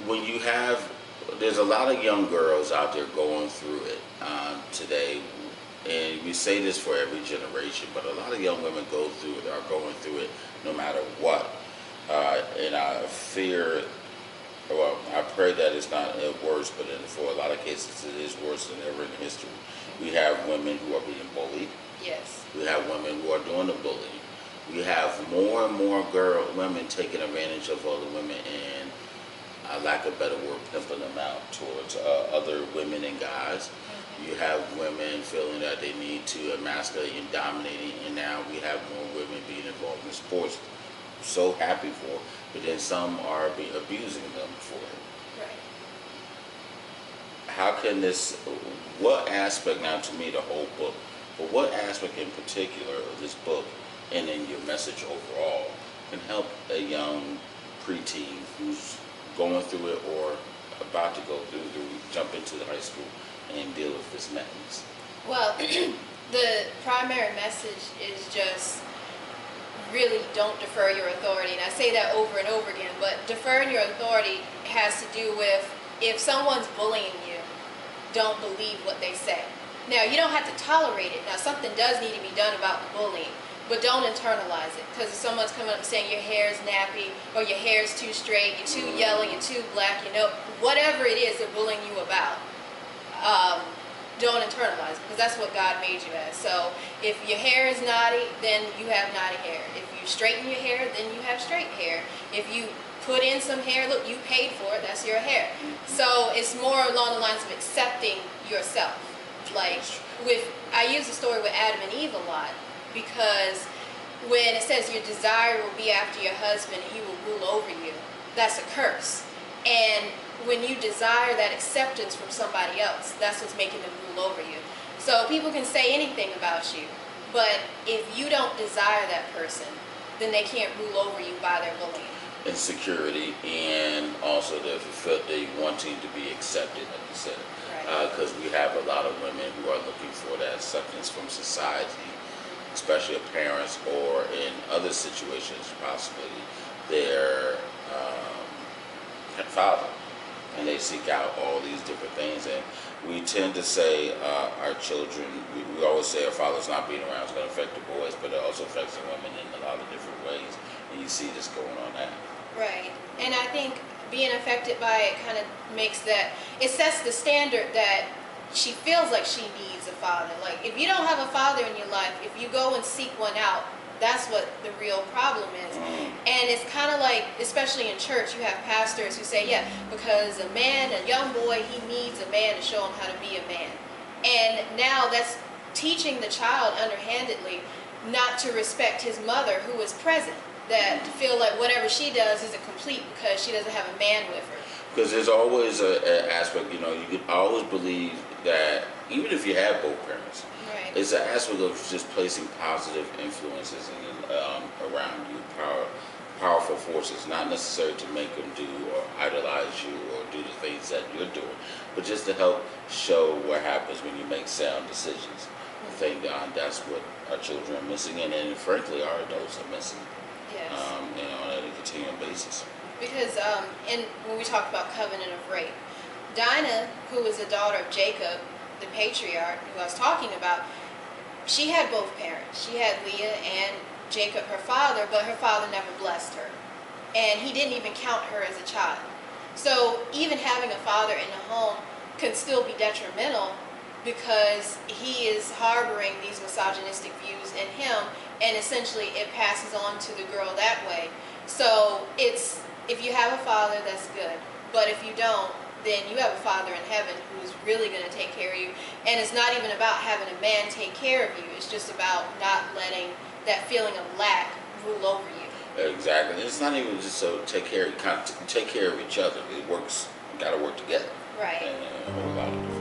when you have, there's a lot of young girls out there going through it today, and we say this for every generation, but a lot of young women go through it, are going through it no matter what. And I fear, well, I pray that it's not worse, but for a lot of cases it is worse than ever in history. We have women who are being bullied. Yes. We have women who are doing the bullying. We have more and more women taking advantage of other women and, lack of better word, pimping them out towards other women and guys. You have women feeling that they need to emasculate and dominating, and now we have more women being involved in sports. So happy for, but then some are abusing them for it. Right. How can this, what aspect, now to me the whole book, but what aspect in particular of this book and in your message overall can help a young preteen who's going through it or about to go through jump into the high school and deal with this madness? Well, the primary message is just really don't defer your authority. And I say that over and over again, but deferring your authority has to do with if someone's bullying you, don't believe what they say. Now, you don't have to tolerate it. Now, something does need to be done about the bullying, but don't internalize it. Because if someone's coming up and saying your hair is nappy, or your hair is too straight, you're too yellow, you're too black, you know, whatever it is they're bullying you about, don't internalize it, because that's what God made you as. So if your hair is knotty, then you have knotty hair. If you straighten your hair, then you have straight hair. If you put in some hair, look, you paid for it, that's your hair. So it's more along the lines of accepting yourself. Like, I use the story with Adam and Eve a lot, because when it says your desire will be after your husband and he will rule over you, that's a curse. And when you desire that acceptance from somebody else, that's what's making them rule over you. So people can say anything about you, but if you don't desire that person, then they can't rule over you by their bullying. Insecurity, and also the wanting to be accepted, like you said. Because we have a lot of women who are looking for that acceptance from society, especially of parents, or in other situations, possibly their father. And they seek out all these different things. And we tend to say our children, we always say our father's not being around is going to affect the boys, but it also affects the women in a lot of different ways. And you see this going on now. Right. And I think being affected by it kind of makes that, it sets the standard that she feels like she needs a father. Like, if you don't have a father in your life, if you go and seek one out, that's what the real problem is. And it's kind of like, especially in church, you have pastors who say, yeah, because a young boy, he needs a man to show him how to be a man. And now that's teaching the child underhandedly not to respect his mother who is present. That to feel like whatever she does isn't complete because she doesn't have a man with her. Because there's always an aspect, you know, you can always believe that even if you have both parents, right, it's an aspect of just placing positive influences around you, powerful forces, not necessarily to make them do or idolize you or do the things that you're doing, but just to help show what happens when you make sound decisions. I think that's what our children are missing, and frankly, our adults are missing. Yes. On a continuing basis. Because when we talk about covenant of rape, Dinah, who was the daughter of Jacob, the patriarch who I was talking about, she had both parents. She had Leah and Jacob, her father, but her father never blessed her. And he didn't even count her as a child. So even having a father in the home can still be detrimental, because he is harboring these misogynistic views in him, and essentially it passes on to the girl that way. So it's, if you have a father, that's good, but if you don't, then you have a father in heaven who's really going to take care of you. And it's not even about having a man take care of you, it's just about not letting that feeling of lack rule over you. Exactly. It's not even just so take care of each other. It works, you got to work together. Right. And a whole lot of